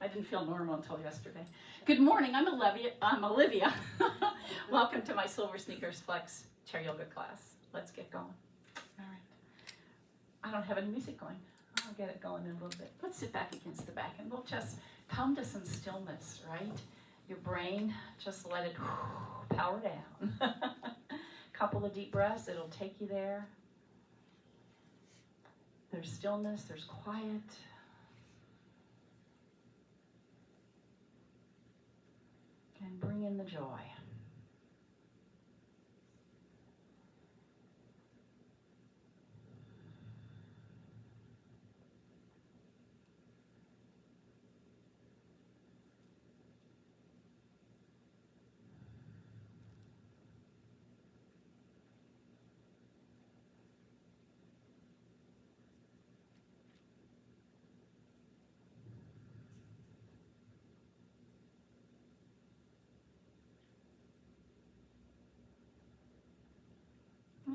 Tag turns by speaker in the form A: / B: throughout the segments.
A: I didn't feel normal until yesterday. Good morning, I'm Olivia. Welcome to my SilverSneakers Flex chair yoga class. Let's get going. All right. I don't have any music going. I'll get it going in a little bit. Let's sit back against the back and we'll just come to some stillness, right? Your brain, just let it power down. Couple of deep breaths, it'll take you there. There's stillness, there's quiet. And bring in the joy.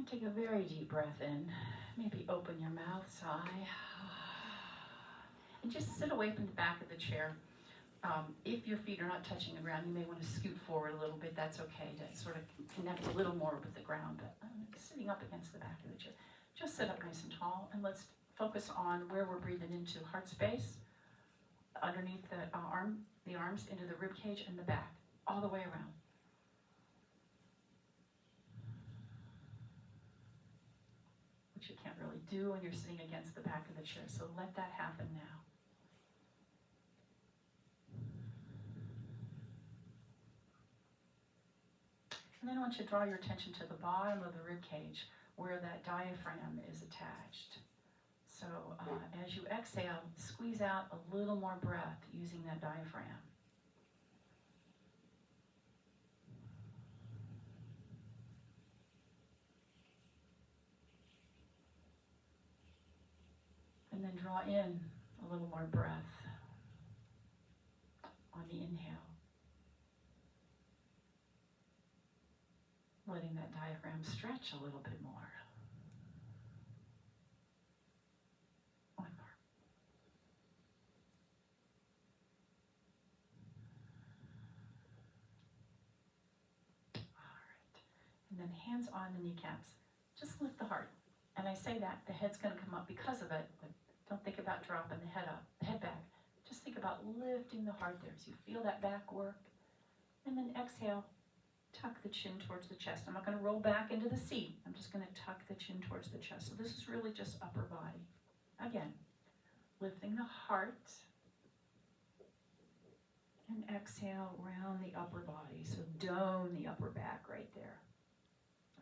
A: Take a very deep breath in. Maybe open your mouth, sigh. And just sit away from the back of the chair. If your feet are not touching the ground, you may want to scoot forward a little bit. That's okay to sort of connect a little more with the ground. But sitting up against the back of the chair. Just sit up nice and tall, and let's focus on where we're breathing into heart space, underneath the arms into the rib cage and the back, all the way around. Which you can't really do when you're sitting against the back of the chair, so let that happen now. And then I want you to draw your attention to the bottom of the rib cage where that diaphragm is attached. So as you exhale, squeeze out a little more breath using that diaphragm. And then draw in a little more breath on the inhale. Letting that diaphragm stretch a little bit more. One more. All right. And then hands on the kneecaps. Just lift the heart. And I say that, the head's going to come up because of it, but don't think about dropping the head up, the head back. Just think about lifting the heart there as you feel that back work. And then exhale, tuck the chin towards the chest. I'm not going to roll back into the seat. I'm just going to tuck the chin towards the chest. So this is really just upper body. Again, lifting the heart. And exhale, round the upper body. So dome the upper back right there.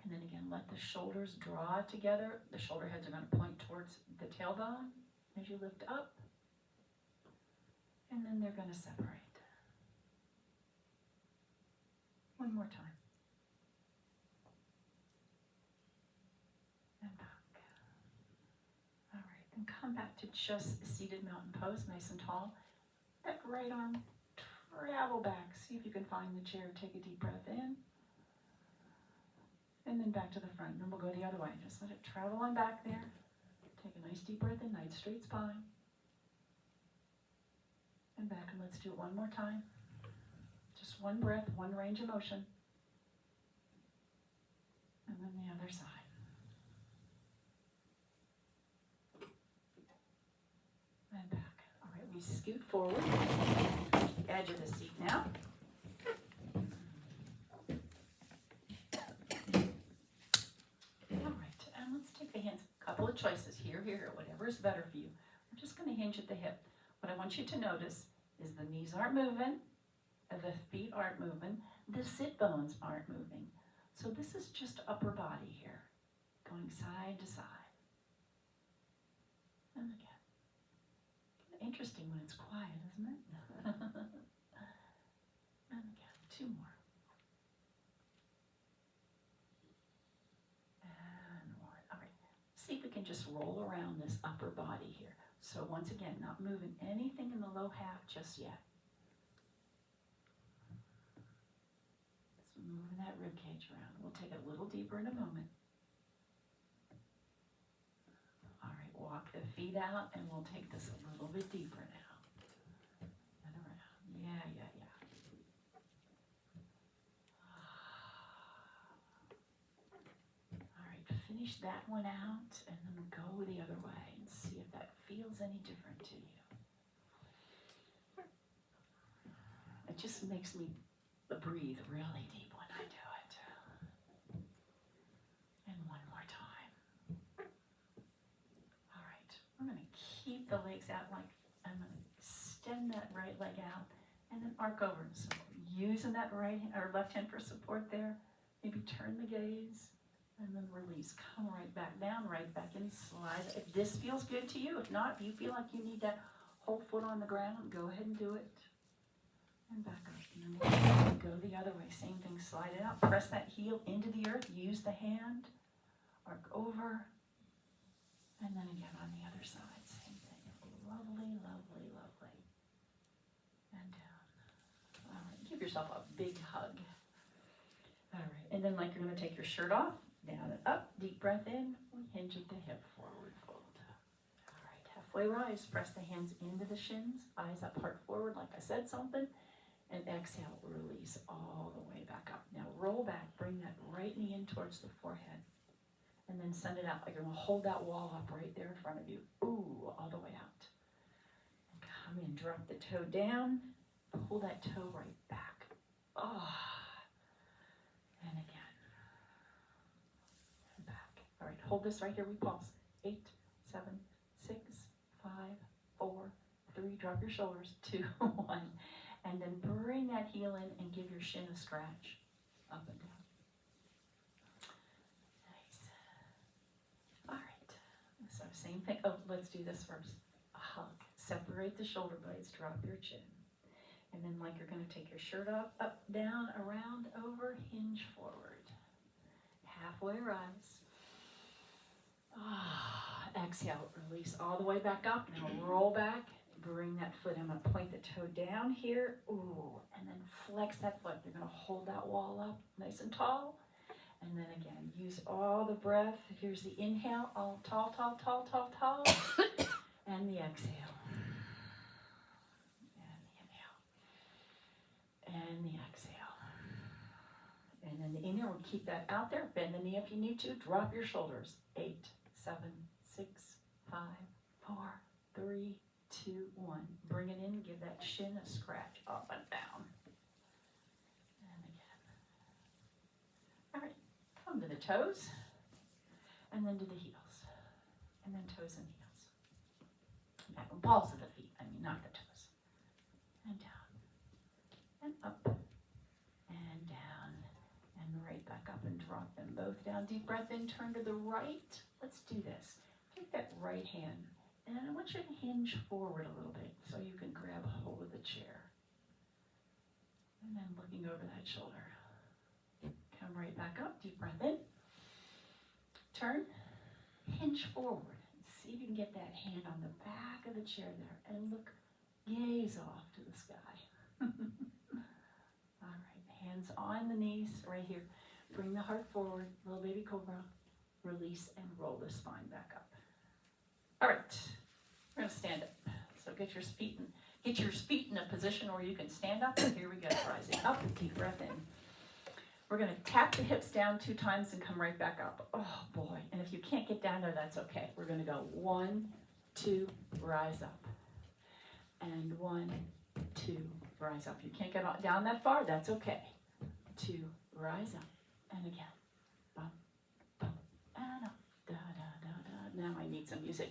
A: And then again, let the shoulders draw together. The shoulder heads are going to point towards the tailbone as you lift up. And then they're going to separate. One more time. And back. All right, then come back to just seated mountain pose, nice and tall. That right arm, travel back. See if you can find the chair. Take a deep breath in. And then back to the front. Then we'll go the other way. Just let it travel on back there. Take a nice deep breath in, nice straight spine. And back, and let's do it one more time. Just one breath, one range of motion. And then the other side. And back. All right, we scoot forward. Edge of the seat now. Couple of choices, here, whatever is better for you. We're just going to hinge at the hip. What I want you to notice is the knees aren't moving, the feet aren't moving, the sit bones aren't moving. So this is just upper body here, going side to side. And again. Interesting when it's quiet, isn't it? And again, two more. See if we can just roll around this upper body here. So once again, not moving anything in the low half just yet. Just moving that rib cage around. We'll take it a little deeper in a moment. All right, walk the feet out and we'll take this a little bit deeper now. And finish that one out and then go the other way and see if that feels any different to you. It just makes me breathe really deep when I do it. And one more time. All right, I'm going to keep the legs out like I'm going to extend that right leg out and then arc over. So using that right or left hand for support there. Maybe turn the gaze and then release. Come right back down, right back in, slide. If this feels good to you, if not, if you feel like you need that whole foot on the ground, go ahead and do it. And back up. And then go the other way. Same thing, slide it out. Press that heel into the earth. Use the hand. Arc over. And then again on the other side. Same thing. Lovely, lovely, lovely. And down. All right. Give yourself a big hug. All right. And then like you're going to take your shirt off. Down and up. Deep breath in. We hinge at the hip. Forward fold. All right. Halfway rise. Press the hands into the shins. Eyes up, heart forward like I said something. And exhale, release all the way back up. Now roll back, bring that right knee in towards the forehead. And then send it out like you're going to hold that wall up right there in front of you. Ooh, all the way out. And come in, drop the toe down. Pull that toe right back. Oh. And again. And back. All right, hold this right here. We pulse. 8, 7, 6, 5, 4, 3. Drop your shoulders. 2, 1. And then bring that heel in and give your shin a scratch. Up and down. Nice. All right. So same thing. Oh, let's do this first. A hug. Separate the shoulder blades. Drop your chin. And then like you're going to take your shirt off. Up, down, around, over. Hinge forward. Halfway rise. Exhale. Release all the way back up. Now roll back. Bring that foot. I'm going to point the toe down here. Ooh, and then flex that foot. You're going to hold that wall up nice and tall. And then again, use all the breath. Here's the inhale. All tall, tall, tall, tall, tall. And the exhale. And the inhale. And the exhale. And then the inhale, we'll keep that out there. Bend the knee if you need to. Drop your shoulders. 8, 7, 6, 5, 4, 3, 2, 1. Bring it in. Give that shin a scratch up and down. And again. All right. Come to the toes. And then to the heels. And then toes and heels. Back on balls of the feet. I mean, not the toes. And down. And up. And down. And right back up and drop them both down. Deep breath in. Turn to the right. Let's do this. Take that right hand. And I want you to hinge forward a little bit so you can grab hold of the chair. And then looking over that shoulder. Come right back up. Deep breath in. Turn. Hinge forward. See if you can get that hand on the back of the chair there. And look, gaze off to the sky. All right. Hands on the knees right here. Bring the heart forward. Little baby cobra. Release and roll the spine back up. All right, we're going to stand up. So get your feet in a position where you can stand up. Here we go, rising up, deep breath in. We're going to tap the hips down 2 times and come right back up. Oh boy, and if you can't get down there, that's okay. We're going to go 1, 2, rise up. And 1, 2, rise up. You can't get down that far, that's okay. 2, rise up. And again, bump, bump, and up. Da, da, da, da. Now I need some music.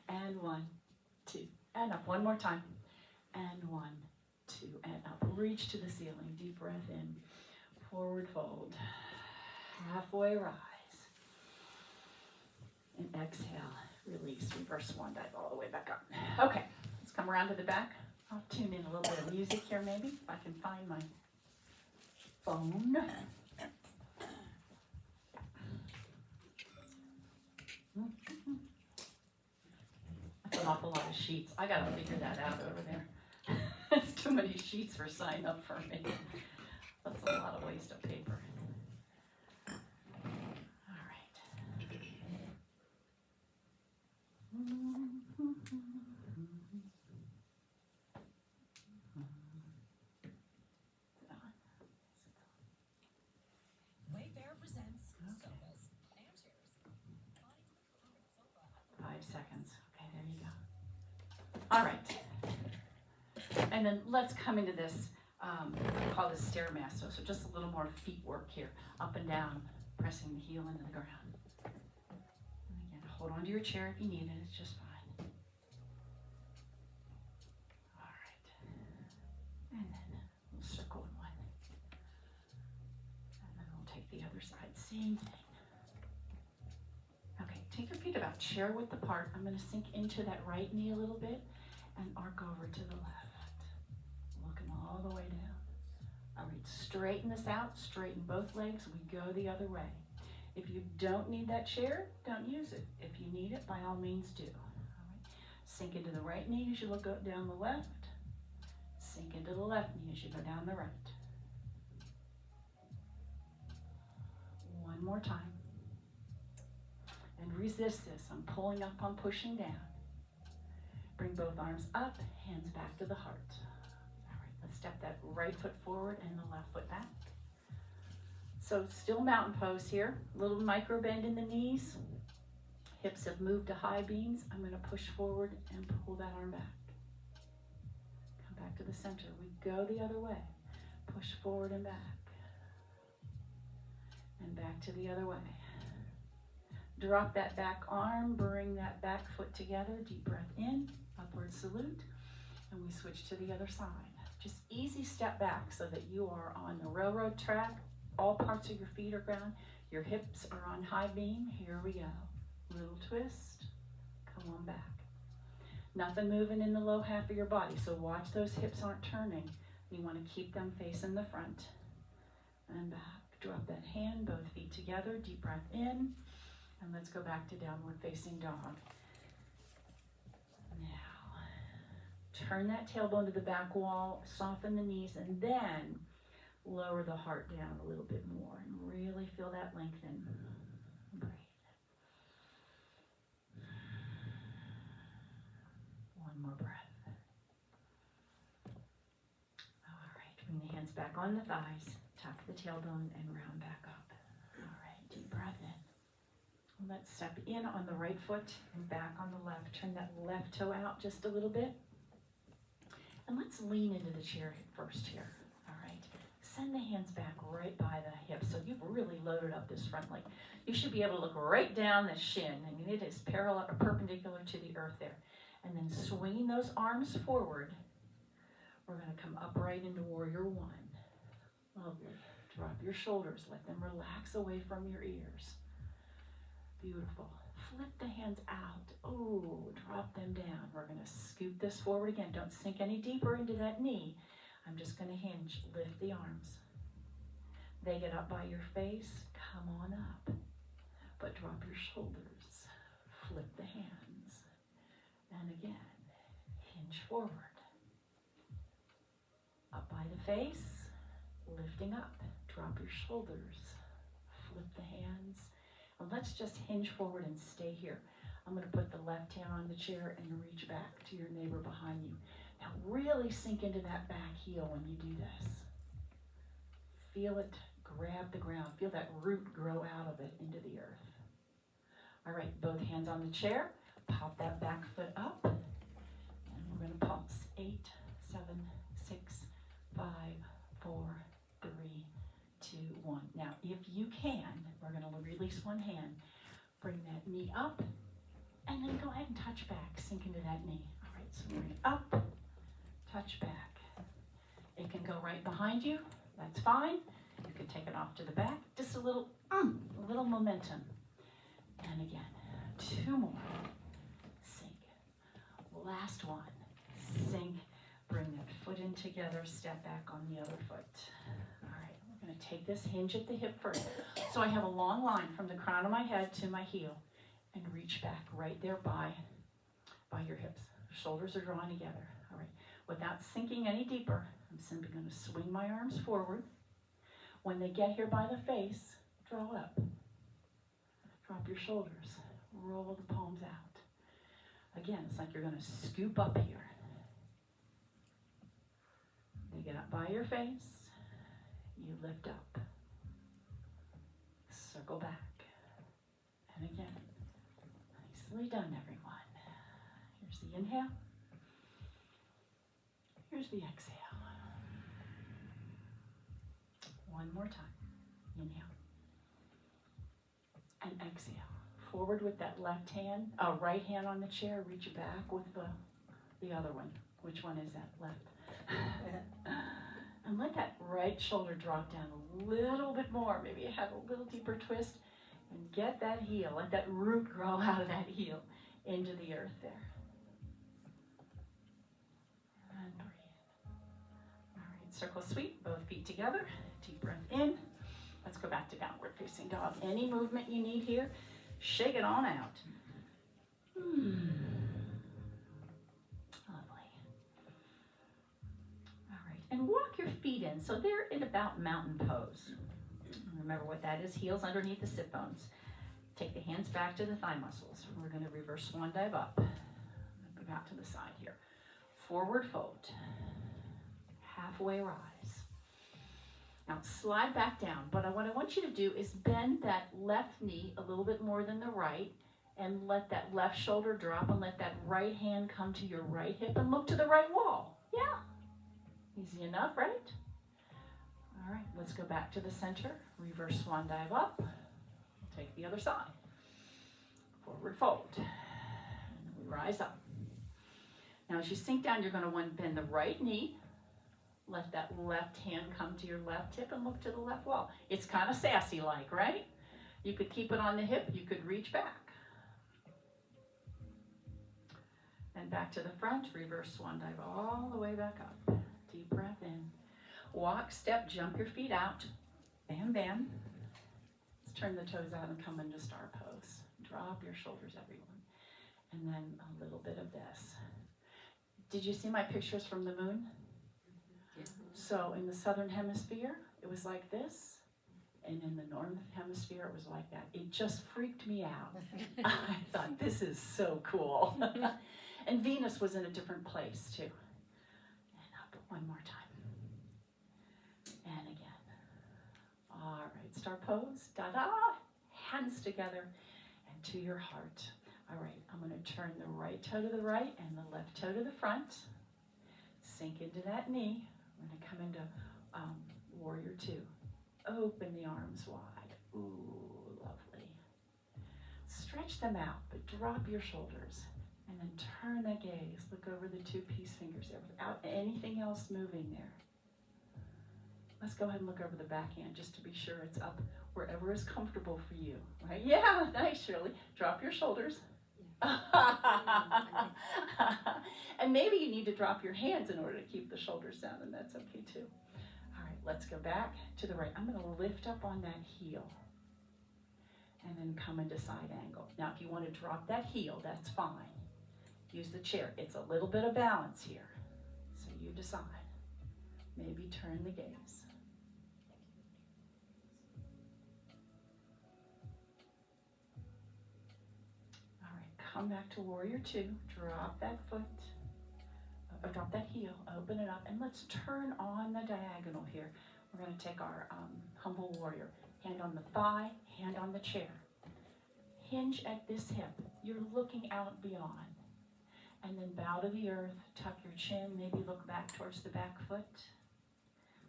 A: And 1, 2, and up. One more time. And 1, 2, and up. Reach to the ceiling. Deep breath in. Forward fold. Halfway rise. And exhale. Release. Reverse swan dive all the way back up. Okay. Let's come around to the back. I'll tune in a little bit of music here maybe. If I can find my phone. That's an awful lot of sheets. I gotta figure that out over there. It's too many sheets for sign up for me. That's a lot of waste of paper. All right.
B: Wayfair presents Sofa
A: All right. And then let's come into this, I call this stairmaster. So just a little more feet work here. Up and down, pressing the heel into the ground. And again, hold on to your chair if you need it. It's just fine. All right. And then we'll circle in one. And then we'll take the other side. Same thing. Okay, take your feet about chair width apart. I'm going to sink into that right knee a little bit and arc over to the left. Looking all the way down. All right, straighten this out, straighten both legs. We go the other way. If you don't need that chair, don't use it. If you need it, by all means do. All right. Sink into the right knee as you look down the left. Sink into the left knee as you go down the right. One more time. And resist this. I'm pulling up, I'm pushing down. Bring both arms up, hands back to the heart. All right, let's step that right foot forward and the left foot back. So still mountain pose here. Little micro bend in the knees. Hips have moved to high beams. I'm going to push forward and pull that arm back. Come back to the center. We go the other way. Push forward and back. And back to the other way. Drop that back arm, bring that back foot together. Deep breath in, upward salute. And we switch to the other side. Just easy step back so that you are on the railroad track. All parts of your feet are ground. Your hips are on high beam. Here we go. Little twist. Come on back. Nothing moving in the low half of your body. So watch those hips aren't turning. You want to keep them facing the front. And back. Drop that hand, both feet together. Deep breath in. And let's go back to downward facing dog. Now, turn that tailbone to the back wall. Soften the knees. And then lower the heart down a little bit more and really feel that lengthen. Breathe. One more breath. All right, bring the hands back on the thighs, tuck the tailbone and round back up. All right, deep breath in. Let's step in on the right foot and back on the left. Turn that left toe out just a little bit. And let's lean into the chair first here. Send the hands back right by the hips. So you've really loaded up this front leg. You should be able to look right down the shin. I mean, it is parallel or perpendicular to the earth there. And then swinging those arms forward, we're going to come upright into warrior one. Lovely. Drop your shoulders. Let them relax away from your ears. Beautiful. Flip the hands out. Oh, drop them down. We're going to scoop this forward again. Don't sink any deeper into that knee. I'm just going to hinge, lift the arms. They get up by your face, come on up. But drop your shoulders, flip the hands. And again, hinge forward. Up by the face, lifting up. Drop your shoulders, flip the hands. And let's just hinge forward and stay here. I'm going to put the left hand on the chair and reach back to your neighbor behind you. Now really sink into that back heel when you do this. Feel it grab the ground. Feel that root grow out of it into the earth. All right, both hands on the chair. Pop that back foot up. And we're going to pulse. 8, 7, 6, 5, 4, 3, 2, 1. Now, if you can, we're going to release one hand. Bring that knee up. And then go ahead and touch back. Sink into that knee. All right, so bring it up. Touch back. It can go right behind you. That's fine. You can take it off to the back. Just a little momentum. And again, 2 more. Sink. Last one. Sink. Bring that foot in together. Step back on the other foot. All right, we're going to take this hinge at the hip first. So I have a long line from the crown of my head to my heel. And reach back right there by your hips. Shoulders are drawn together. All right. Without sinking any deeper, I'm simply going to swing my arms forward. When they get here by the face, draw up. Drop your shoulders. Roll the palms out. Again, it's like you're going to scoop up here. They get up by your face. You lift up. Circle back. And again, nicely done, everyone. Here's the inhale. Here's the exhale. One more time. Inhale. And exhale. Forward with that left hand, right hand on the chair. Reach back with the other one. Which one is that? Left. And let that right shoulder drop down a little bit more. Maybe you have a little deeper twist. And get that heel. Let that root grow out of that heel into the earth there. And breathe. All right, circle sweep. Both feet together. Deep breath in. Let's go back to downward facing dog. Any movement you need here, shake it on out. Lovely. All right, and walk your feet in. So they're in about mountain pose. Remember what that is, heels underneath the sit bones. Take the hands back to the thigh muscles. We're going to reverse swan dive up. Go out to the side here. Forward fold. Halfway rise. Now slide back down, but what I want you to do is bend that left knee a little bit more than the right and let that left shoulder drop and let that right hand come to your right hip and look to the right wall. Yeah, easy enough, right? All right, let's go back to the center. Reverse swan dive up. Take the other side. Forward fold. And we rise up. Now as you sink down, you're going to want to bend the right knee. Let that left hand come to your left hip and look to the left wall. It's kind of sassy-like, right? You could keep it on the hip. You could reach back. And back to the front. Reverse swan dive all the way back up. Deep breath in. Walk, step, jump your feet out. Bam, bam. Let's turn the toes out and come into star pose. Drop your shoulders, everyone. And then a little bit of this. Did you see my pictures from the moon? So in the southern hemisphere, it was like this. And in the northern hemisphere, it was like that. It just freaked me out. I thought, this is so cool. And Venus was in a different place, too. And up one more time. And again. All right, star pose. Da-da. Hands together and to your heart. All right, I'm going to turn the right toe to the right and the left toe to the front. Sink into that knee. We're going to come into warrior two. Open the arms wide. Ooh, lovely. Stretch them out, but drop your shoulders. And then turn that gaze. Look over the two peace fingers there without anything else moving there. Let's go ahead and look over the backhand just to be sure it's up wherever is comfortable for you. Right? Yeah, nice, Shirley. Drop your shoulders. And maybe you need to drop your hands in order to keep the shoulders down, and that's okay too. All right, let's go back to the right. I'm going to lift up on that heel and then come into side angle. Now, if you want to drop that heel, that's fine. Use the chair. It's a little bit of balance here, so you decide. Maybe turn the gaze. Come back to warrior two, drop that foot, or drop that heel, open it up, and let's turn on the diagonal here. We're going to take our humble warrior, hand on the thigh, hand on the chair. Hinge at this hip. You're looking out beyond. And then bow to the earth, tuck your chin, maybe look back towards the back foot.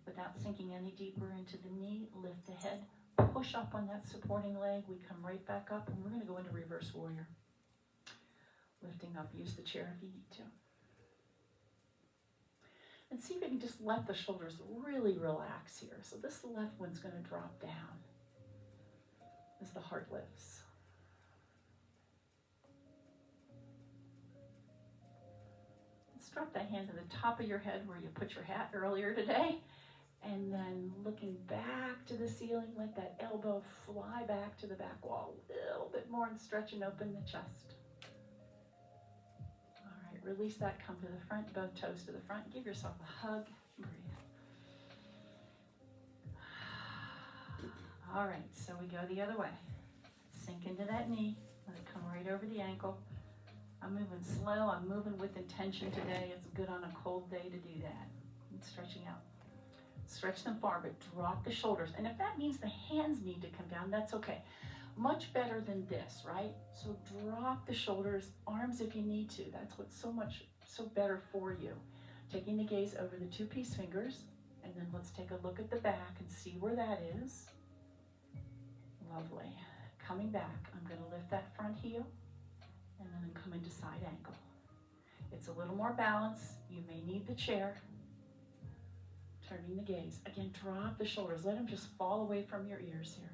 A: Without sinking any deeper into the knee, lift the head, push up on that supporting leg. We come right back up, and we're going to go into reverse warrior. Lifting up, use the chair if you need to. And see if you can just let the shoulders really relax here. So this left one's going to drop down as the heart lifts. Let's drop that hand to the top of your head where you put your hat earlier today. And then looking back to the ceiling, let that elbow fly back to the back wall a little bit more and stretch and open the chest. Release that, come to the front, both toes to the front. Give yourself a hug. Breathe. All right, so we go the other way. Sink into that knee. Let it come right over the ankle. I'm moving slow. I'm moving with intention today. It's good on a cold day to do that. And stretching out. Stretch them far, but drop the shoulders. And if that means the hands need to come down, that's okay. Much better than this, right? So drop the shoulders, arms if you need to. That's what's so better for you. Taking the gaze over the 2 peace fingers, and then let's take a look at the back and see where that is. Lovely. Coming back, I'm going to lift that front heel, and then come into side ankle. It's a little more balance. You may need the chair. Turning the gaze. Again, drop the shoulders. Let them just fall away from your ears here.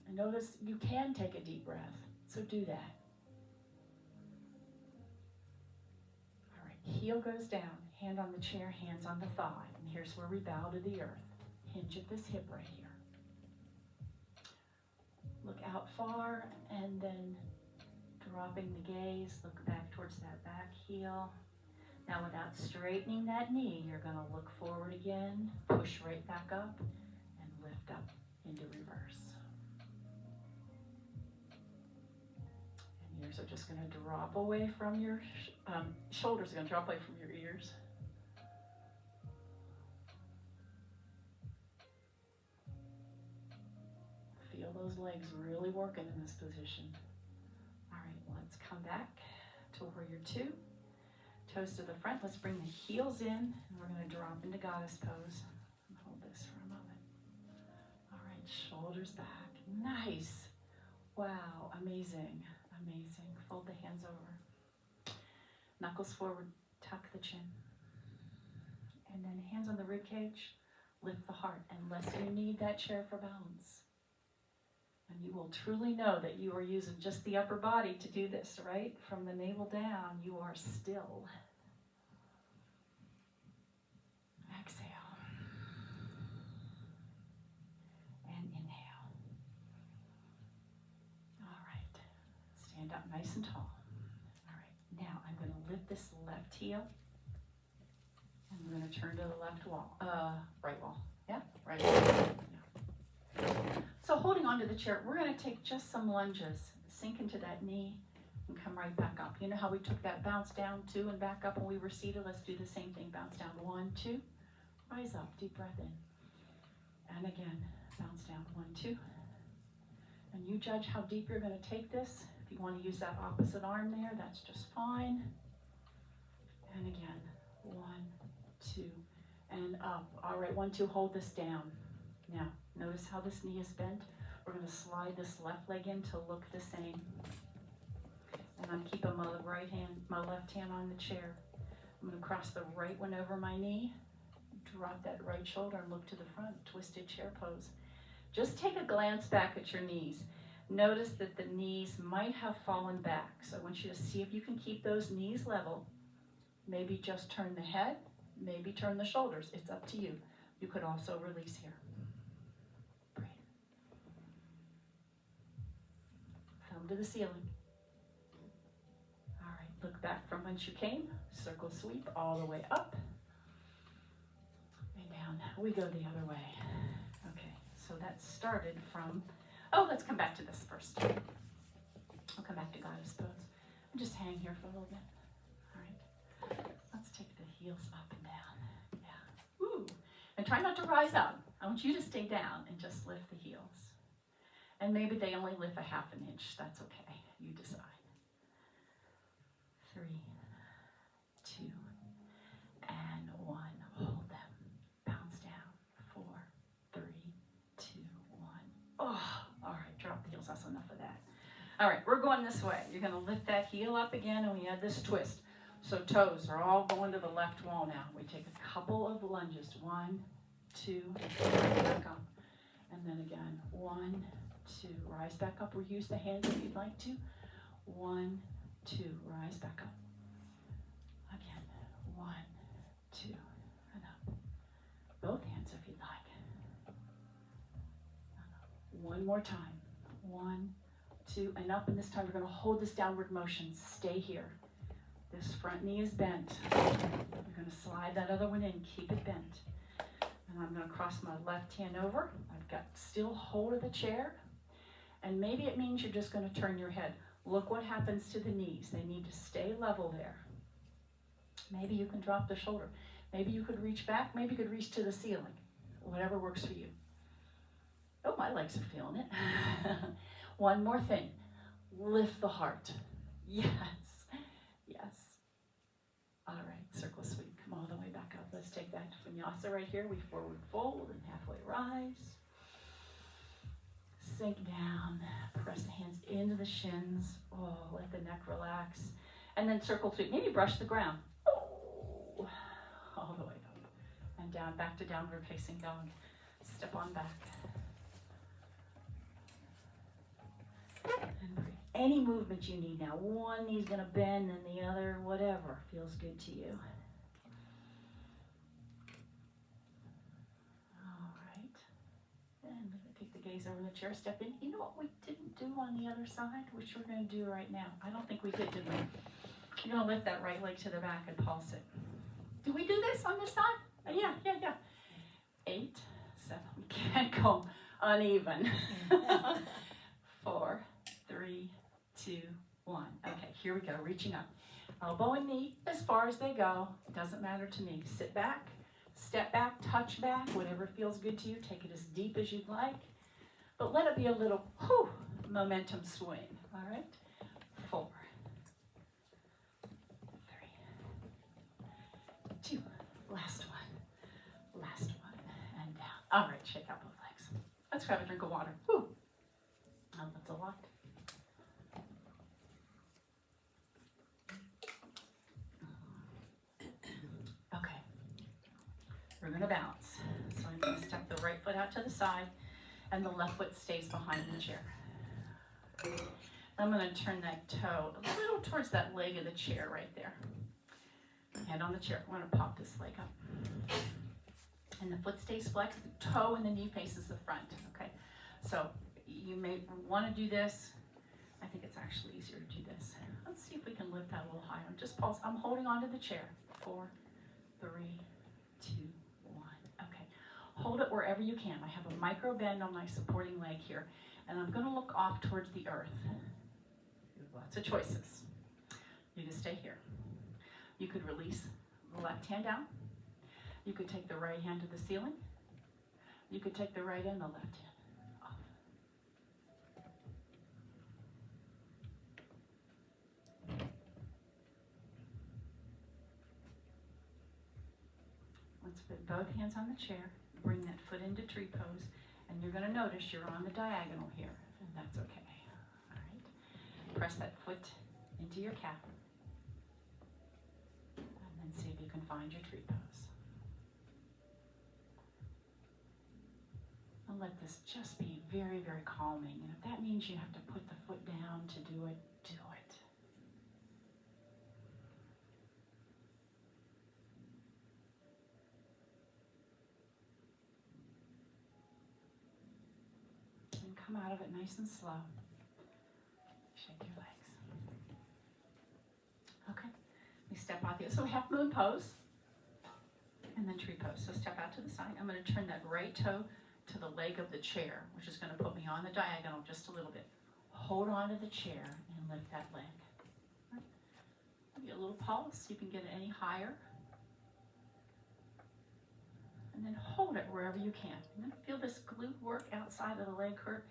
A: And notice you can take a deep breath, so do that. All right, heel goes down, hand on the chair, hands on the thigh. And here's where we bow to the earth. Hinge at this hip right here. Look out far, and then dropping the gaze, look back towards that back heel. Now without straightening that knee, you're going to look forward again, push right back up, and lift up into reverse. And ears are just going to drop away from your, shoulders are going to drop away from your ears. Feel those legs really working in this position. All right, let's come back to warrior 2. Toes to the front. Let's bring the heels in, and we're going to drop into goddess pose. Hold this for a moment. All right, shoulders back. Nice. Wow, amazing, amazing. Fold the hands over. Knuckles forward, tuck the chin. And then hands on the rib cage, lift the heart, unless you need that chair for balance. And you will truly know that you are using just the upper body to do this, right? From the navel down, you are still. Exhale. And inhale. All right. Stand up nice and tall. All right. Now I'm going to lift this left heel. And we're going to turn to the left wall. Right wall. Yeah? Right wall. Yeah. So holding onto the chair, we're going to take just some lunges. Sink into that knee and come right back up. You know how we took that bounce down 2 and back up when we were seated? Let's do the same thing. Bounce down 1, 2. Rise up. Deep breath in. And again, bounce down 1, 2. And you judge how deep you're going to take this. If you want to use that opposite arm there, that's just fine. And again, 1, 2, and up. All right, 1, 2, hold this down. Now, notice how this knee is bent. We're going to slide this left leg in to look the same. And I'm keeping my left hand on the chair. I'm going to cross the right one over my knee, drop that right shoulder and look to the front, twisted chair pose. Just take a glance back at your knees. Notice that the knees might have fallen back. So I want you to see if you can keep those knees level. Maybe just turn the head, maybe turn the shoulders. It's up to you. You could also release here. To the ceiling. All right, look back from whence you came. Circle sweep all the way up and down. We go the other way. Okay, so that started from, let's come back to this first. I'll come back to goddess pose. And just hang here for a little bit. All right, let's take the heels up and down. Yeah, woo. And try not to rise up. I want you to stay down and just lift the heels. And maybe they only lift a ½ inch. That's okay. You decide. 3, 2, and 1. Hold them. Bounce down. 4, 3, 2, 1. Oh, all right. Drop the heels. That's enough of that. All right. We're going this way. You're going to lift that heel up again, and we add this twist. So toes are all going to the left wall now. We take a couple of lunges. 1, 2, back up. And then again. 1, 2, rise back up, or use the hands if you'd like to. 1, 2, rise back up. Again, 1, 2, and up. Both hands if you'd like. One more time. 1, 2, and up, and this time we're going to hold this downward motion. Stay here. This front knee is bent. We're going to slide that other one in, keep it bent. And I'm going to cross my left hand over. I've got still hold of the chair. And maybe it means you're just going to turn your head. Look what happens to the knees. They need to stay level there. Maybe you can drop the shoulder. Maybe you could reach back. Maybe you could reach to the ceiling. Whatever works for you. Oh, my legs are feeling it. One more thing. Lift the heart. Yes. Yes. All right, circle sweep. Come all the way back up. Let's take that vinyasa right here. We forward fold and halfway rise. Sink down. Press the hands into the shins. Oh, let the neck relax. And then circle sweep. Maybe brush the ground. Oh, all the way up. And down, back to downward facing dog. Step on back. And breathe. Any movement you need now. One knee's going to bend and the other, whatever feels good to you. All right. And take the gaze over the chair, step in. You know what we didn't do on the other side, which we're going to do right now? I don't think we did we? You're going to lift that right leg to the back and pulse it. Do we do this on this side? Yeah. 8, 7, we can't go uneven. 4, 3, 2, 1. Okay, here we go, reaching up. Elbow and knee as far as they go. Doesn't matter to me. Sit back, step back, touch back, whatever feels good to you. Take it as deep as you'd like. But let it be a little momentum swing. All right? 4, 3, 2. Last one, and down. All right, shake out both legs. Let's grab a drink of water. Whew. Oh, that's a lot. Okay, we're going to balance. So I'm going to step the right foot out to the side, and the left foot stays behind the chair. I'm going to turn that toe a little towards that leg of the chair right there. Hand on the chair. I'm going to pop this leg up. And the foot stays flexed, the toe and the knee faces the front, okay? So you may want to do this. I think it's actually easier to do this. Let's see if we can lift that a little higher. Just pulse. I'm holding onto the chair. 4, 3, 2, 1. Okay. Hold it wherever you can. I have a micro bend on my supporting leg here, and I'm going to look off towards the earth. Lots of choices. You can stay here. You could release the left hand down. You could take the right hand to the ceiling. You could take the right and the left hand off. Let's put both hands on the chair. Bring that foot into tree pose. And you're going to notice you're on the diagonal here. And that's okay. All right. Press that foot into your calf. And then see if you can find your tree pose. And let this just be very, very calming. And if that means you have to put the foot down to do it, do it. And come out of it nice and slow. Shake your legs. Okay. We step out the, so half moon pose. And then tree pose. So step out to the side. I'm going to turn that right toe to the leg of the chair, which is going to put me on the diagonal just a little bit. Hold on to the chair and lift that leg. Right. Maybe a little pulse. You can get it any higher. And then hold it wherever you can. And then feel this glute work outside of the leg hurt.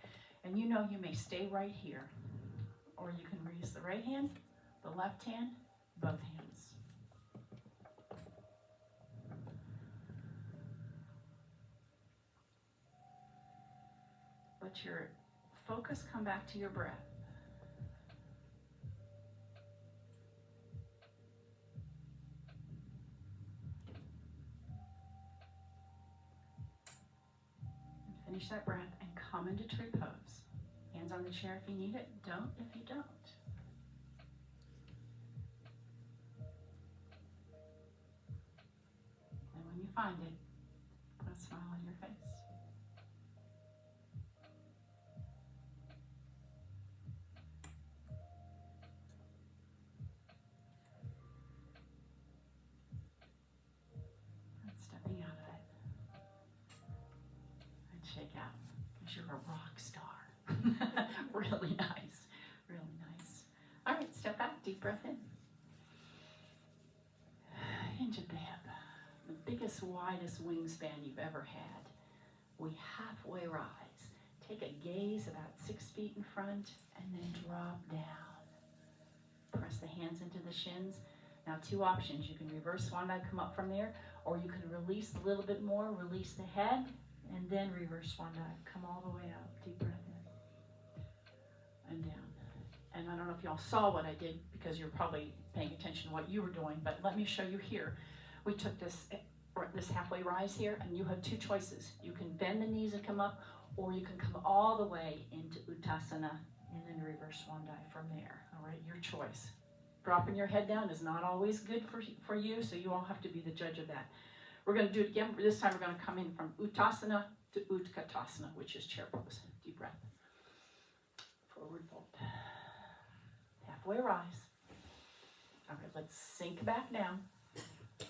A: And you know you may stay right here. Or you can raise the right hand, the left hand, both hands. Let your focus come back to your breath. And finish that breath and come into tree pose. Hands on the chair if you need it. Don't if you don't. And when you find it, put a smile on your face. Stepping out of it. And shake out. Because you're a rock star. Really nice. Really nice. All right, step back. Deep breath in. Hinge at the hip. The biggest, widest wingspan you've ever had. We halfway rise. Take a gaze about 6 feet in front and then drop down. Press the hands hands into the shins. Now 2 options. You can reverse swan dive, come up from there, or you can release a little bit more, release the head, and then reverse swan dive. Come all the way up. Deep breath in and down. And I don't know if y'all saw what I did because you're probably paying attention to what you were doing, but let me show you here. We took this halfway rise here, and you have 2 choices. You can bend the knees and come up, or you can come all the way into Uttasana and then reverse swan dive from there. All right, your choice. Dropping your head down is not always good for you, so you won't have to be the judge of that. We're going to do it again. This time we're going to come in from Uttasana to Utkatasana, which is chair pose. Deep breath. Forward fold. Halfway rise. All right, let's sink back down.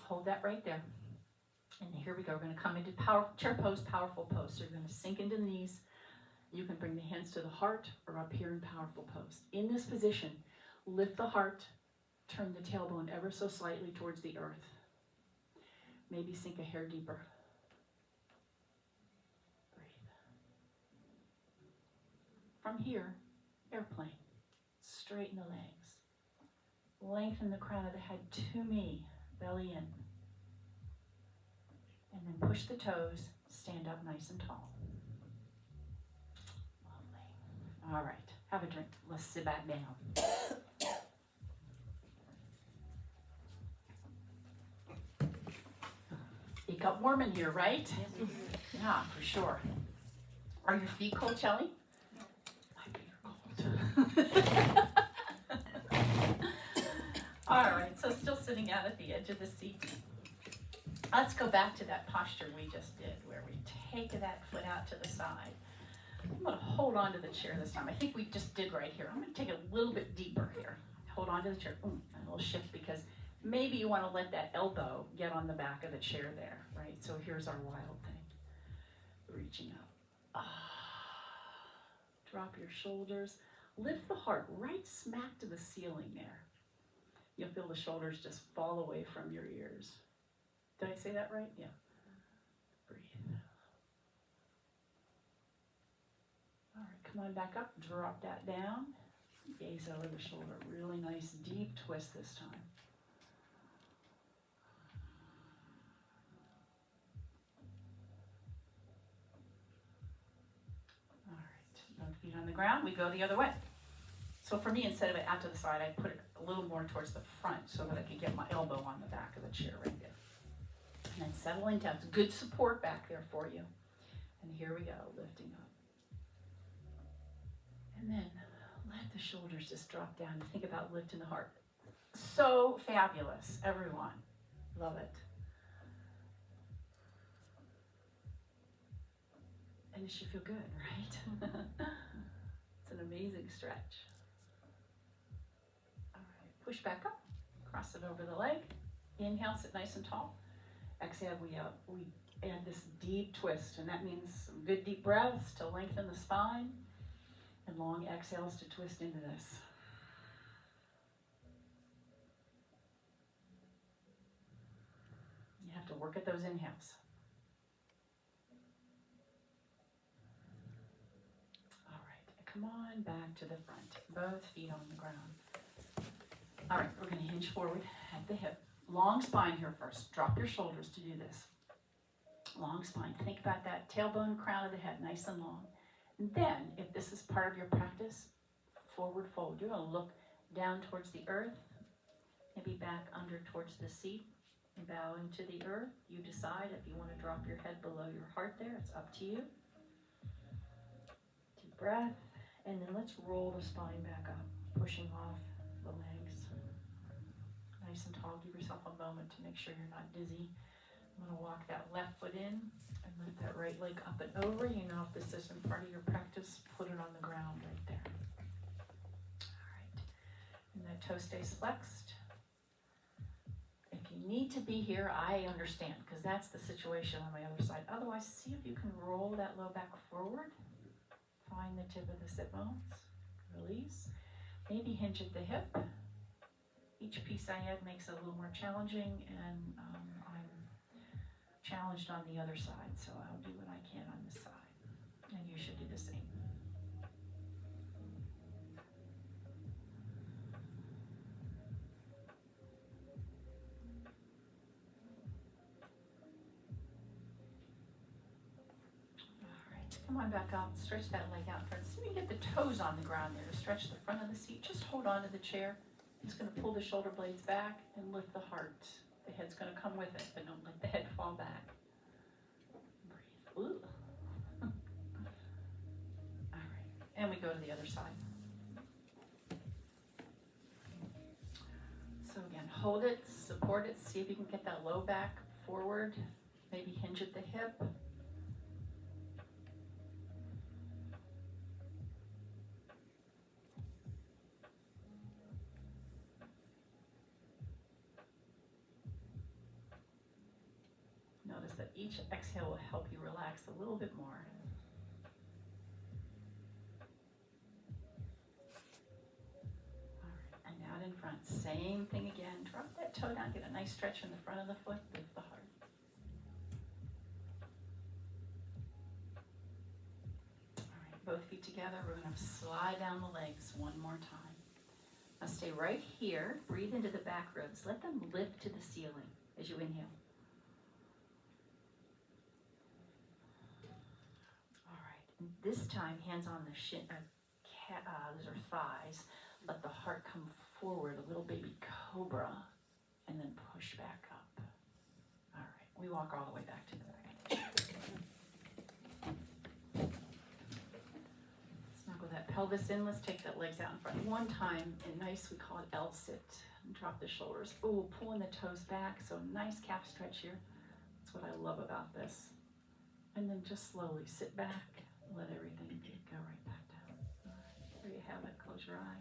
A: Hold that right there. And here we go. We're going to come into chair pose, powerful pose. So you're going to sink into the knees. You can bring the hands to the heart or up here in powerful pose. In this position, lift the heart, turn the tailbone ever so slightly towards the earth. Maybe sink a hair deeper. Breathe. From here, airplane. Straighten the legs. Lengthen the crown of the head to me, belly in. And then push the toes, stand up nice and tall. Lovely. All right, have a drink. Let's sit back down. It got warm in here, right? Yeah, for sure. Are your feet cold, Shelly? My feet are cold. All right, so still sitting out at the edge of the seat. Let's go back to that posture we just did, where we take that foot out to the side. I'm going to hold on to the chair this time. I think we just did right here. I'm going to take it a little bit deeper here. Hold on to the chair. A little shift, because maybe you want to let that elbow get on the back of the chair there, right? So here's our wild thing. Reaching up. Drop your shoulders. Lift the heart right smack to the ceiling there. You'll feel the shoulders just fall away from your ears. Did I say that right? Yeah. Breathe. All right, come on back up. Drop that down. Gaze over the shoulder. Really nice deep twist this time. All right, both feet on the ground. We go the other way. So for me, instead of it out to the side, I put it a little more towards the front so that I can get my elbow on the back of the chair right there. And then settling down. It's good support back there for you. And here we go, lifting up. And then let the shoulders just drop down. Think about lifting the heart. So fabulous, everyone. Love it. And it should feel good, right? It's an amazing stretch. All right, push back up. Cross it over the leg. Inhale, sit nice and tall. Exhale, we add this deep twist, and that means some good deep breaths to lengthen the spine, and long exhales to twist into this. You have to work at those inhales. All right, come on back to the front. Both feet on the ground. All right, we're going to hinge forward at the hip. Long spine here first. Drop your shoulders to do this. Long spine. Think about that tailbone, crown of the head, nice and long. And then, if this is part of your practice, forward fold. You're going to look down towards the earth, maybe back under towards the seat, and bow into the earth. You decide if you want to drop your head below your heart there. It's up to you. Deep breath. And then let's roll the spine back up, pushing off the legs. Nice and tall. Give yourself a moment to make sure you're not dizzy. I'm going to walk that left foot in and lift that right leg up and over. You know, if this isn't part of your practice, put it on the ground right there. All right. And that toe stays flexed. If you need to be here, I understand, because that's the situation on my other side. Otherwise, see if you can roll that low back forward. Find the tip of the sit bones. Release. Maybe hinge at the hip. Each piece I add makes it a little more challenging, and I'm challenged on the other side, so I'll do what I can on this side, and you should do the same. Come on back up, stretch that leg out in front. See if you can get the toes on the ground there. Stretch the front of the seat. Just hold on to the chair. It's going to pull the shoulder blades back and lift the heart. The head's going to come with it, but don't let the head fall back. Breathe. Ooh. All right, and we go to the other side. So again, hold it, support it, see if you can get that low back forward, maybe hinge at the hip. Notice that each exhale will help you relax a little bit more. All right, and out in front, same thing again. Drop that toe down, get a nice stretch in the front of the foot, lift the heart. All right, both feet together. We're going to slide down the legs one more time. Now stay right here. Breathe into the back ribs. Let them lift to the ceiling as you inhale. This time, hands on the shin, those are thighs. Let the heart come forward, a little baby cobra, and then push back up. All right, we walk all the way back to the back of the chair. Snuggle that pelvis in. Let's take the legs out in front. One time, and nice, we call it L-sit. Drop the shoulders. Ooh, pulling the toes back, so nice calf stretch here. That's what I love about this. And then just slowly sit back. Let everything go right back down. All right, there you have it. Close your eye.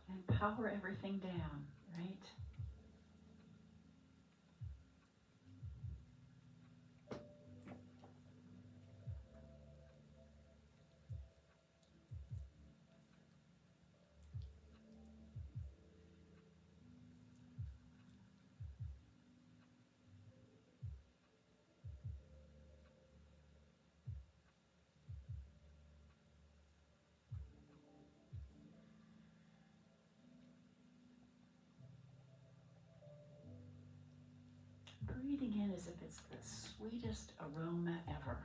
A: And power everything down, right? Breathing in as if it's the sweetest aroma ever.